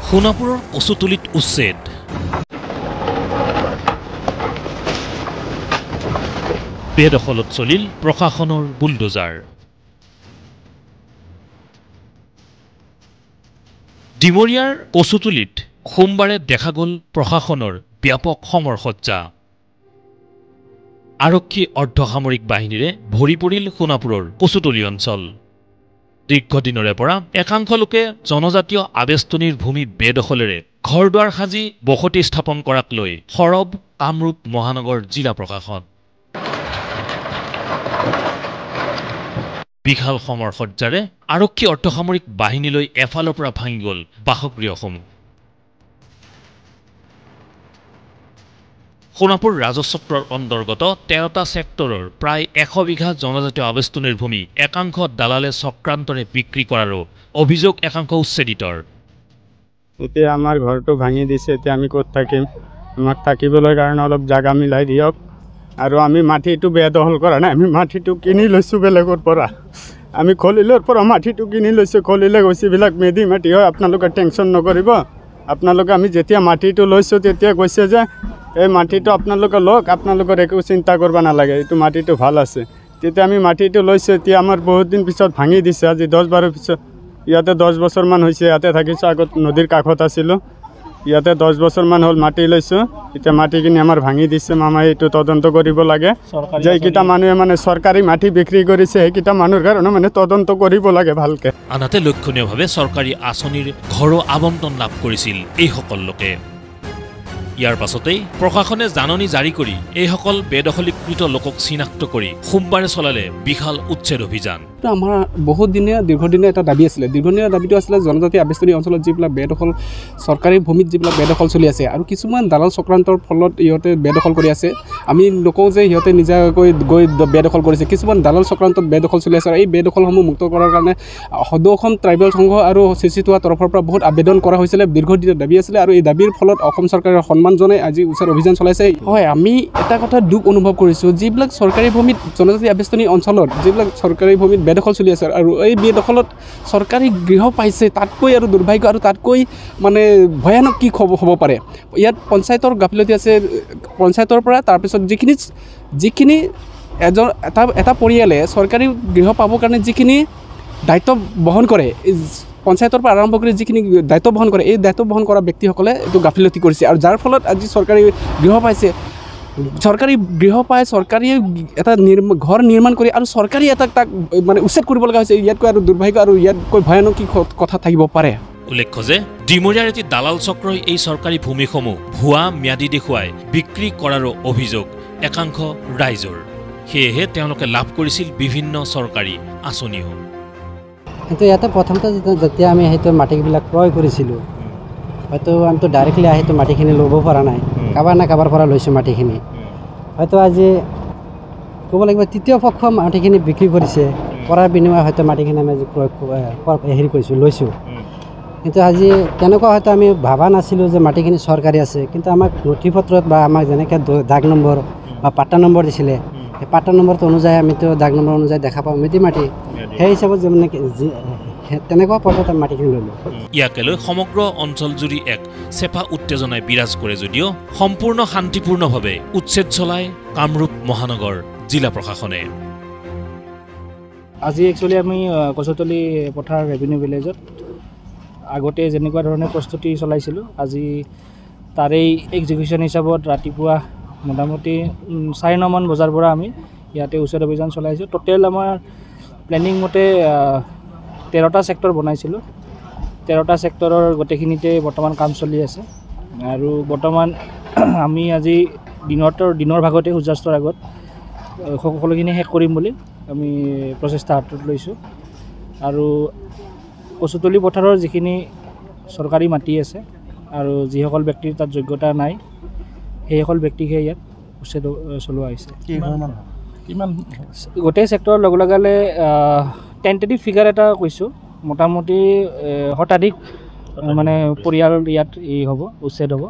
সোণাপুৰৰ কচুতলিত উচ্ছেদ বেদখলত চলিল প্ৰশাসনৰ বুলডোজাৰ ডিমৰিয়াৰ কচুতলিত সোমবাৰে দেখা গ'ল প্ৰশাসনৰ ব্যাপক সমৰসজ্জা আৰক্ষী অৰ্ধসামৰিক বাহিনীৰে ভৰি পৰিল সোণাপুৰৰ কচুতলি অঞ্চল দীৰ্ঘদিনৰে পৰা একাংশ লোকে জনজাতীয় আবেষ্টনীৰ ভূমি বেদখলেৰে ঘৰদুৱাৰ সাজি বসতি স্থাপন কৰাক লৈ সৰব কামৰূপ মহানগৰ জিলা প্ৰশাসন বিশাল সমৰসজ্জাৰে আৰক্ষী অৰ্ধসামৰিক বাহিনীলৈ এফালৰ পৰা ভাঙি গ'ল বাসগৃহসমূহ সোণাপুৰ ৰাজচক্ৰৰ অন্তৰ্গত 13টা ছেক্টৰৰ প্ৰায় 100 বিঘা জনজাতীয় আবেষ্টনীৰ ভূমি একাংশ দালালে চক্ৰান্তৰে বিক্ৰী কৰাৰো অভিযোগ একাংশ উচ্ছেদিতৰ এতিয়া আমাৰ ঘৰটো ভাঙি দিছে এতিয়া আমি ক'ত থাকিম আমাক থাকিবলৈ কাৰণে অলপ জাগা মিলাই দিয়ক আৰু আমি মাটিটো বেদখল কৰা নাই আমি মাটিটো কিনি লৈছোঁ বেলেগৰ পৰা আমি খলিলৰ পৰা মাটিটো কিনি লৈছোঁ খলিলে গৈছিবিলাক মেদি মাটি হয় আপোনালোকে টেনশ্যন নকৰিব আপোনালোকে আমি যেতিয়া মাটিটো লৈছোঁ তেতিয়া কৈছে যে এই মাটিটো আপোনালোকে লওক আপোনালোকৰ একো চিন্তা কৰিব নালাগে এইটো মাটিটো ভাল আছে তেতিয়া আমি মাটিটো লৈছোঁ এতিয়া আমাৰ বহুত দিন পিছত ভাঙি দিছে আজি 10-12 পিছত ইয়াতে 10 বছৰমান হৈছে ইয়াতে থাকিছোঁ আগত নদীৰ কাষত আছিলোঁ ইয়াতে 10 বছৰমান হ'ল মাটি লৈছোঁ এতিয়া মাটিখিনি আমাৰ ভাঙি দিছে মামাই এইটো তদন্ত কৰিব লাগে যে এইকেইটা মানুহে মানে চৰকাৰী মাটি বিক্ৰী কৰিছে সেইকেইটা মানুহৰ কাৰণে মানে তদন্ত কৰিব লাগে ভালকৈ আনহাতে লক্ষণীয়ভাৱে চৰকাৰী আঁচনিৰ ঘৰো আবণ্টন লাভ কৰিছিল এইসকল লোকে ইয়াৰ পাছতেই প্ৰশাসনে জাননী জাৰি কৰি এইসকল বেদখলীকৃত লোকক চিনাক্ত কৰি সোমবাৰে চলালে বিশাল উচ্ছেদ অভিযান আমাৰ বহুত দীৰ্ঘদিনীয়া এটা দাবী আছিলে দীৰ্ঘদিনীয়া দাবীটো আছিলে জনজাতি আবেষ্টনী অঞ্চলত যিবিলাক বেদখল চৰকাৰী ভূমিত যিবিলাক বেদখল চলি আছে আৰু কিছুমান দালাল চক্ৰান্তৰ ফলত ইহঁতে বেদখল কৰি আছে আমি নকওঁ যে সিহঁতে নিজাকৈ গৈ বেদখল কৰিছে কিছুমান দালাল চক্ৰান্তত বেদখল চলি আছে আৰু এই বেদখলসমূহ মুক্ত কৰাৰ কাৰণে সদৌ অসম ট্ৰাইবেল সংঘ আৰু চিচিটোৱা তৰফৰ পৰা বহুত আবেদন কৰা হৈছিলে দীৰ্ঘদিনীয়া দাবী আছিলে আৰু এই দাবীৰ ফলত অসম চৰকাৰে সন্মান জনাই আজি উচ্ছেদ অভিযান চলাইছে হয় আমি এটা কথা দুখ অনুভৱ কৰিছোঁ যিবিলাক চৰকাৰী ভূমিত জনজাতি আবেষ্টনী অঞ্চলত যিবিলাক চৰকাৰী ভূমিত বেদখল চলি আছে আৰু এই বেদখলত চৰকাৰী গৃহ পাইছে তাতকৈ আৰু দুৰ্ভাগ্য আৰু তাতকৈ মানে ভয়ানক কি হ'ব পাৰে ইয়াত পঞ্চায়তৰ গাফিলতি আছে পঞ্চায়তৰ পৰা তাৰপিছত যিখিনি এটা পৰিয়ালে চৰকাৰী গৃহ পাবৰ কাৰণে যিখিনি দায়িত্ব বহন কৰে পঞ্চায়তৰ পৰা আৰম্ভ কৰি যিখিনি দায়িত্ব বহন কৰে এই দায়িত্ব বহন কৰা ব্যক্তিসকলে এইটো গাফিলতি কৰিছে আৰু যাৰ ফলত আজি চৰকাৰী গৃহ পাইছে চৰকাৰী গৃহ পাই চৰকাৰী এটা ঘৰ নিৰ্মাণ কৰি আৰু চৰকাৰী এটা তাক মানে উচ্ছেদ কৰিব লগা হৈছে ইয়াতকৈ আৰু দুৰ্ভাগ্য আৰু ইয়াতকৈ ভয়ানক কি কথা থাকিব পাৰে উল্লেখ্য যে ডিমৰিয়াৰ এটি দালাল চক্ৰই এই চৰকাৰী ভূমিসমূহ ভুৱা ম্যাদী দেখুৱাই বিক্ৰী কৰাৰো অভিযোগ একাংশ ৰাইজৰ সেয়েহে তেওঁলোকে লাভ কৰিছিল বিভিন্ন চৰকাৰী আঁচনিও কিন্তু ইয়াতে প্ৰথমতে যেতিয়া আমি সেইটো মাটিবিলাক ক্ৰয় কৰিছিলোঁ হয়তো আমিতো ডাইৰেক্টলি আহিতো মাটিখিনি ল'ব পৰা নাই কাৰোবাৰ পৰা লৈছোঁ মাটিখিনি হয়তো আজি ক'ব লাগিব তৃতীয় পক্ষ মাটিখিনি বিক্ৰী কৰিছে কৰাৰ বিনিময়ে হয়তো মাটিখিনি আমি আজি লৈছোঁ কিন্তু আজি তেনেকুৱা হয়তো আমি ভবা নাছিলোঁ যে মাটিখিনি চৰকাৰী আছে কিন্তু আমাক নথি পত্ৰত বা আমাক যেনেকৈ দাগ নম্বৰ বা পাট্টা নম্বৰ দিছিলে সেই পাট্টা নম্বৰটো অনুযায়ী আমিতো দাগ নম্বৰ অনুযায়ী দেখা পাওঁ মেটি মাটি সেই হিচাপত মানে তেনেকুৱা পৰ্যায়ত মাটিখিনি ল'লোঁ ইয়াকে লৈ সমগ্ৰ অঞ্চলজুৰি এক চেপা উত্তেজনাই বিৰাজ কৰে যদিও সম্পূৰ্ণ শান্তিপূৰ্ণভাৱে উচ্ছেদ চলায় কামৰূপ মহানগৰ জিলা প্ৰশাসনে আজি একচুৱেলি আমি কচুতলি পথাৰ ৰেভিনিউ ভিলেজত আগতে যেনেকুৱা ধৰণে প্ৰস্তুতি চলাইছিলোঁ আজি তাৰেই এক্সিকিউশ্যন হিচাপত ৰাতিপুৱা মোটামুটি 9:30 বজাৰ পৰা আমি ইয়াতে উচ্ছেদ অভিযান চলাইছোঁ টোটেল আমাৰ প্লেনিং মতে 13টা ছেক্টৰ বনাইছিলোঁ 13টা ছেক্টৰৰ গোটেইখিনিতে বৰ্তমান কাম চলি আছে আৰু বৰ্তমান আমি আজি দিনৰ ভাগতে সূৰ্যাস্তৰ আগত সকলোখিনি শেষ কৰিম বুলি আমি প্ৰচেষ্টা হাতত লৈছোঁ আৰু কচুতলি পথাৰৰ যিখিনি চৰকাৰী মাটি আছে আৰু যিসকল ব্যক্তিৰ তাত যোগ্যতা নাই সেইসকল ব্যক্তিকে ইয়াত উচ্ছেদ চলোৱা হৈছে কিমান গোটেই ছেক্টৰৰ লগালে টেণ্টেটিভ ফিগাৰ এটা কৈছোঁ মোটামুটি শতাধিক মানে পৰিয়াল ইয়াত হ'ব উচ্ছেদ হ'ব